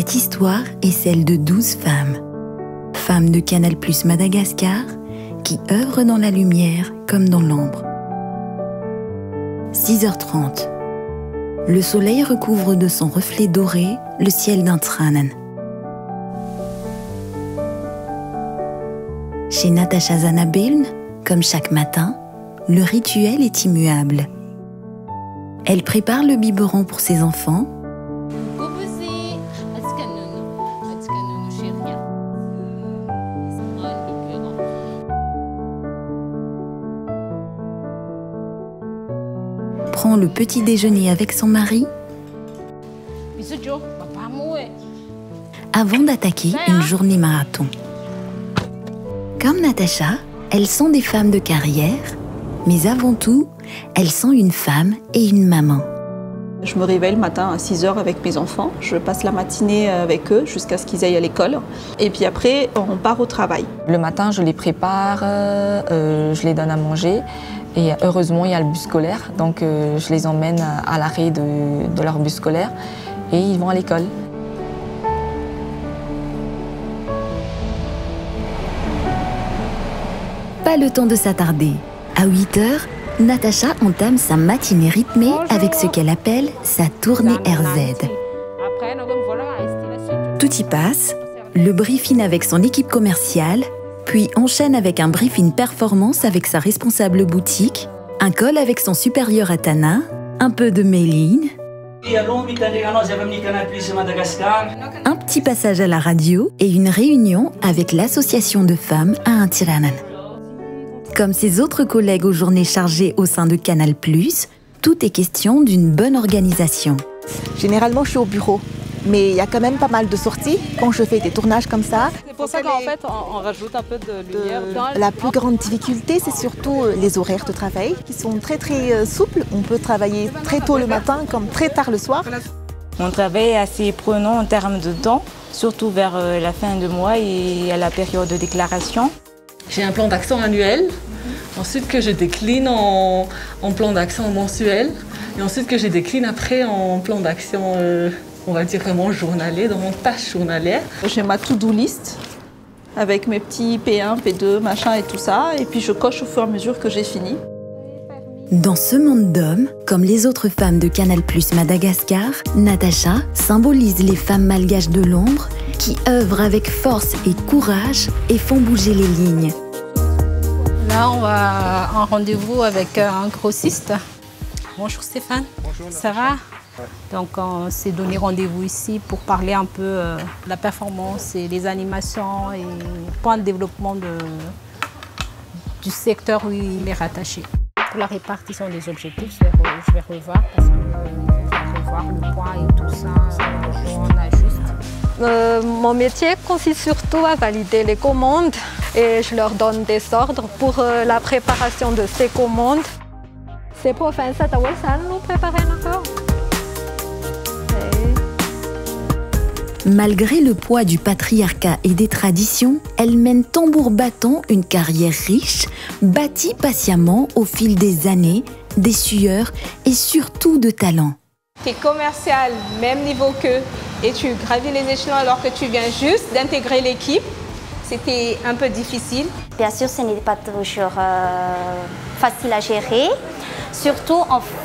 Cette histoire est celle de 12 femmes. Femmes de Canal+ Madagascar qui œuvrent dans la lumière comme dans l'ombre. 6h30. Le soleil recouvre de son reflet doré le ciel d'Intranen. Chez Natasha Zanabiln, comme chaque matin, le rituel est immuable. Elle prépare le biberon pour ses enfants. Prend le petit déjeuner avec son mari avant d'attaquer une journée marathon. Comme Natasha, elles sont des femmes de carrière, mais avant tout, elles sont une femme et une maman. Je me réveille le matin à 6h avec mes enfants. Je passe la matinée avec eux jusqu'à ce qu'ils aillent à l'école. Et puis après, on part au travail. Le matin, je les prépare, je les donne à manger. Et heureusement, il y a le bus scolaire. Donc, je les emmène à l'arrêt de leur bus scolaire et ils vont à l'école. Pas le temps de s'attarder. À 8h, Natasha entame sa matinée rythmée avec ce qu'elle appelle sa tournée RZ. Tout y passe, le briefing avec son équipe commerciale, puis enchaîne avec un briefing performance avec sa responsable boutique, un call avec son supérieur à Tana, un peu de mailing, un petit passage à la radio et une réunion avec l'association de femmes à Intranen. Comme ses autres collègues aux journées chargées au sein de Canal+, tout est question d'une bonne organisation. Généralement, je suis au bureau, mais il y a quand même pas mal de sorties quand je fais des tournages comme ça. C'est pour ça qu'en fait, on rajoute un peu de lumière. La plus grande difficulté, c'est surtout les horaires de travail qui sont très souples. On peut travailler très tôt le matin comme très tard le soir. Mon travail est assez prenant en termes de temps, surtout vers la fin de mois et à la période de déclaration. J'ai un plan d'action annuel, ensuite que je décline en plan d'action mensuel, et ensuite que je décline après en plan d'action, on va dire vraiment journalier, dans mon tâche journalière. J'ai ma to-do list avec mes petits P1, P2, machin et tout ça, et puis je coche au fur et à mesure que j'ai fini. Dans ce monde d'hommes, comme les autres femmes de Canal+ Madagascar, Natasha symbolise les femmes malgaches de l'ombre qui œuvrent avec force et courage et font bouger les lignes. Là, on va en rendez-vous avec un grossiste. Bonjour Stéphane. Bonjour. Ça va? Donc, on s'est donné rendez-vous ici pour parler un peu de la performance et les animations et point de développement du secteur où il est rattaché. Pour la répartition des objectifs, je vais revoir parce que je vais revoir le poids et tout ça, on ajuste. Mon métier consiste surtout à valider les commandes et je leur donne des ordres pour la préparation de ces commandes. C'est pour faire ça, nous préparer encore. Malgré le poids du patriarcat et des traditions, elle mène tambour battant une carrière riche, bâtie patiemment au fil des années, des sueurs et surtout de talent. Tu es commercial, même niveau qu'eux, et tu gravis les échelons alors que tu viens juste d'intégrer l'équipe. C'était un peu difficile. Bien sûr, ce n'est pas toujours facile à gérer, surtout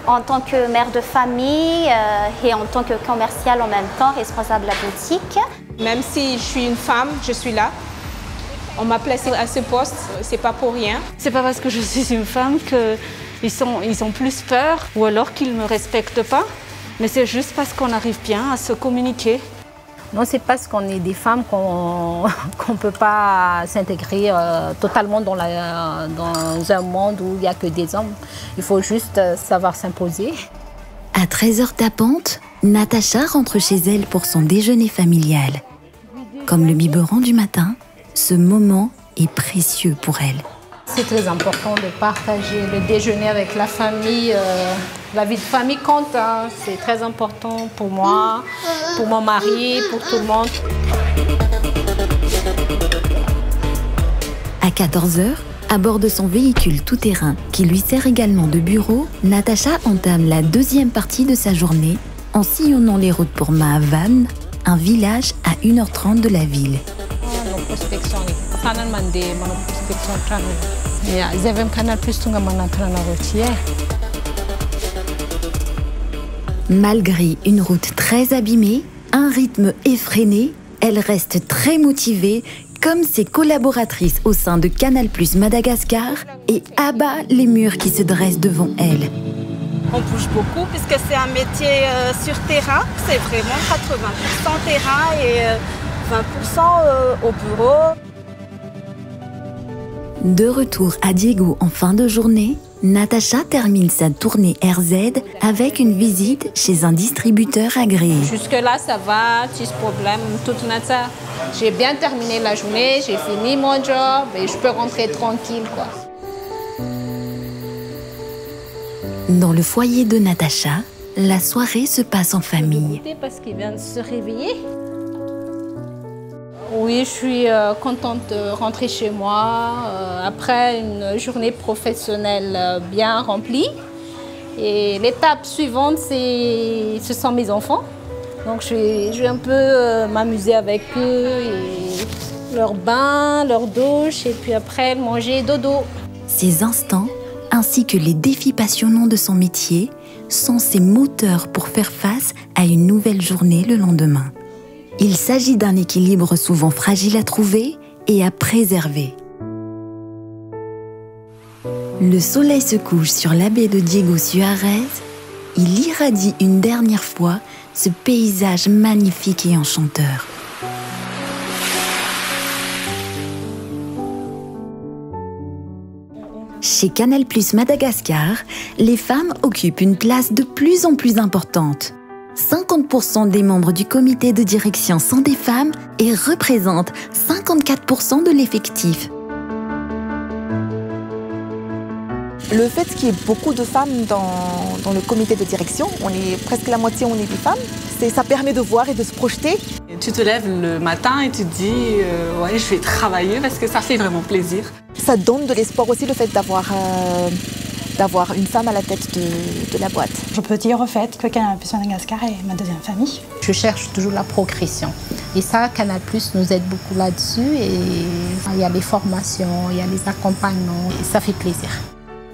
en tant que mère de famille et en tant que commerciale en même temps, responsable de la boutique. Même si je suis une femme, je suis là. On m'a placée à ce poste, c'est pas pour rien. C'est pas parce que je suis une femme qu'ils ont plus peur ou alors qu'ils ne me respectent pas, mais c'est juste parce qu'on arrive bien à se communiquer. Non, c'est parce qu'on est des femmes qu'on ne peut pas s'intégrer totalement dans un monde où il n'y a que des hommes. Il faut juste savoir s'imposer. À 13h tapante, Natasha rentre chez elle pour son déjeuner familial. Comme le biberon du matin, ce moment est précieux pour elle. C'est très important de partager le déjeuner avec la famille. La vie de famille compte, hein. C'est très important pour moi, pour mon mari, pour tout le monde. À 14h, à bord de son véhicule tout-terrain qui lui sert également de bureau, Natasha entame la deuxième partie de sa journée en sillonnant les routes pour Maavan, un village à 1h30 de la ville. Malgré une route très abîmée, un rythme effréné, elle reste très motivée, comme ses collaboratrices au sein de Canal+ Madagascar, et abat les murs qui se dressent devant elle. On bouge beaucoup puisque c'est un métier sur terrain, c'est vraiment 80% terrain et 20% au bureau. De retour à Diego en fin de journée, Natacha termine sa tournée RZ avec une visite chez un distributeur agréé. Jusque-là, ça va, pas de problème, tout ça. J'ai bien terminé la journée, j'ai fini mon job et je peux rentrer tranquille, quoi. Dans le foyer de Natacha, la soirée se passe en famille. Parce qu'il vient de se réveiller. Oui, je suis contente de rentrer chez moi après une journée professionnelle bien remplie. Et l'étape suivante, ce sont mes enfants. Donc je vais un peu m'amuser avec eux, et leur bain, leur douche, et puis après manger dodo. Ces instants, ainsi que les défis passionnants de son métier, sont ses moteurs pour faire face à une nouvelle journée le lendemain. Il s'agit d'un équilibre souvent fragile à trouver et à préserver. Le soleil se couche sur la baie de Diego Suarez. Il irradie une dernière fois ce paysage magnifique et enchanteur. Chez Canal+ Madagascar, les femmes occupent une place de plus en plus importante. 50% des membres du comité de direction sont des femmes et représentent 54% de l'effectif. Le fait qu'il y ait beaucoup de femmes dans le comité de direction, on est presque la moitié, on est des femmes, ça permet de voir et de se projeter. Tu te lèves le matin et tu te dis ouais, je vais travailler parce que ça fait vraiment plaisir. Ça donne de l'espoir aussi, le fait d'avoir une femme à la tête de la boîte. Je peux dire au fait que Canal+ Madagascar est ma deuxième famille. Je cherche toujours la progression. Et ça, Canal+ nous aide beaucoup là-dessus. Et il y a les formations, il y a les accompagnements, et ça fait plaisir.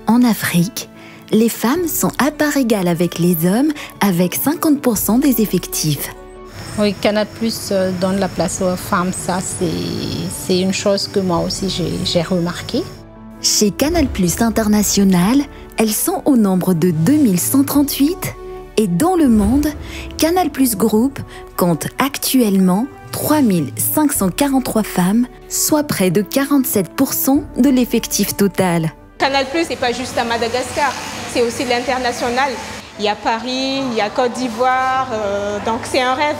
En Afrique, les femmes sont à part égale avec les hommes, avec 50% des effectifs. Oui, Canal+ donne la place aux femmes, ça c'est une chose que moi aussi j'ai remarqué. Chez Canal+ International, elles sont au nombre de 2138 et dans le monde, Canal+ Group compte actuellement 3543 femmes, soit près de 47% de l'effectif total. Canal+, c'est pas juste à Madagascar, c'est aussi l'international. Il y a Paris, il y a Côte d'Ivoire, donc c'est un rêve.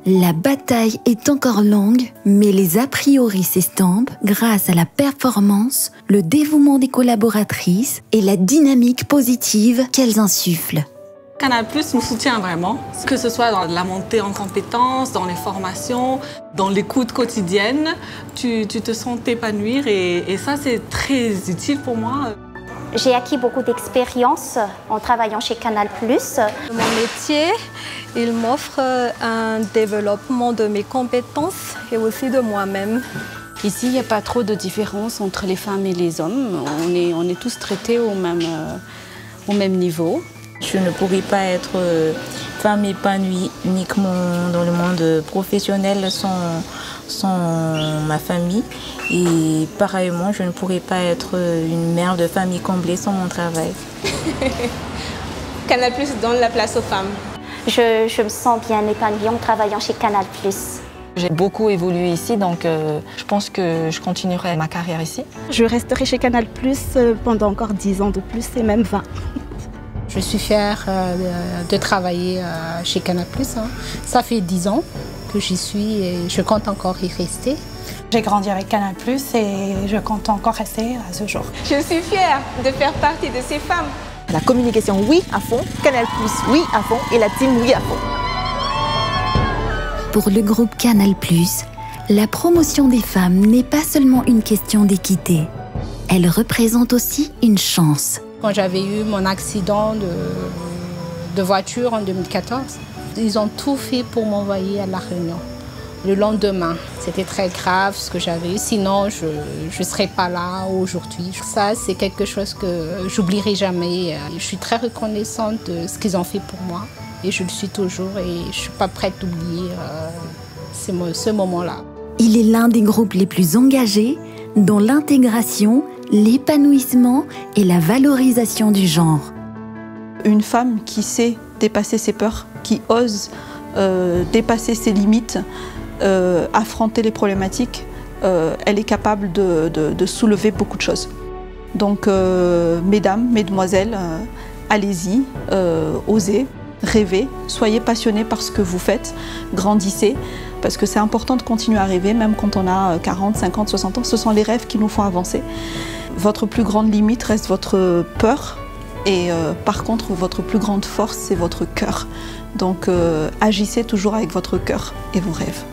La bataille est encore longue, mais les a priori s'estampent grâce à la performance, le dévouement des collaboratrices et la dynamique positive qu'elles insufflent. Canal+ nous soutient vraiment, que ce soit dans la montée en compétences, dans les formations, dans l'écoute quotidienne. Tu te sens t'épanouir et ça c'est très utile pour moi. J'ai acquis beaucoup d'expérience en travaillant chez Canal+. Mon métier, il m'offre un développement de mes compétences et aussi de moi-même. Ici, il n'y a pas trop de différence entre les femmes et les hommes. On est tous traités au même niveau. Je ne pourrais pas être femme épanouie uniquement dans le monde professionnel sans ma famille. Et pareillement, je ne pourrais pas être une mère de famille comblée sans mon travail. Canal+ donne la place aux femmes. Je me sens bien épanouie en travaillant chez Canal+. J'ai beaucoup évolué ici, donc je pense que je continuerai ma carrière ici. Je resterai chez Canal+ pendant encore 10 ans de plus et même 20. Je suis fière de travailler chez Canal+. Ça fait 10 ans que j'y suis et je compte encore y rester. J'ai grandi avec Canal+ et je compte encore rester à ce jour. Je suis fière de faire partie de ces femmes. La communication, oui, à fond. Canal+, oui, à fond. Et la team, oui, à fond. Pour le groupe Canal+, la promotion des femmes n'est pas seulement une question d'équité. Elle représente aussi une chance. Quand j'avais eu mon accident de voiture en 2014, Ils ont tout fait pour m'envoyer à la réunion. Le lendemain, c'était très grave ce que j'avais eu, sinon je ne serais pas là aujourd'hui. Ça, c'est quelque chose que j'oublierai jamais. Je suis très reconnaissante de ce qu'ils ont fait pour moi et je le suis toujours et je ne suis pas prête d'oublier ce moment-là. Il est l'un des groupes les plus engagés dans l'intégration, l'épanouissement et la valorisation du genre. Une femme qui sait dépasser ses peurs, qui ose dépasser ses limites, affronter les problématiques, elle est capable de soulever beaucoup de choses. Donc, mesdames, mesdemoiselles, allez-y, osez, rêvez, soyez passionnés par ce que vous faites, grandissez, parce que c'est important de continuer à rêver, même quand on a 40, 50, 60 ans, ce sont les rêves qui nous font avancer. Votre plus grande limite reste votre peur, et par contre, votre plus grande force, c'est votre cœur. Donc, agissez toujours avec votre cœur et vos rêves.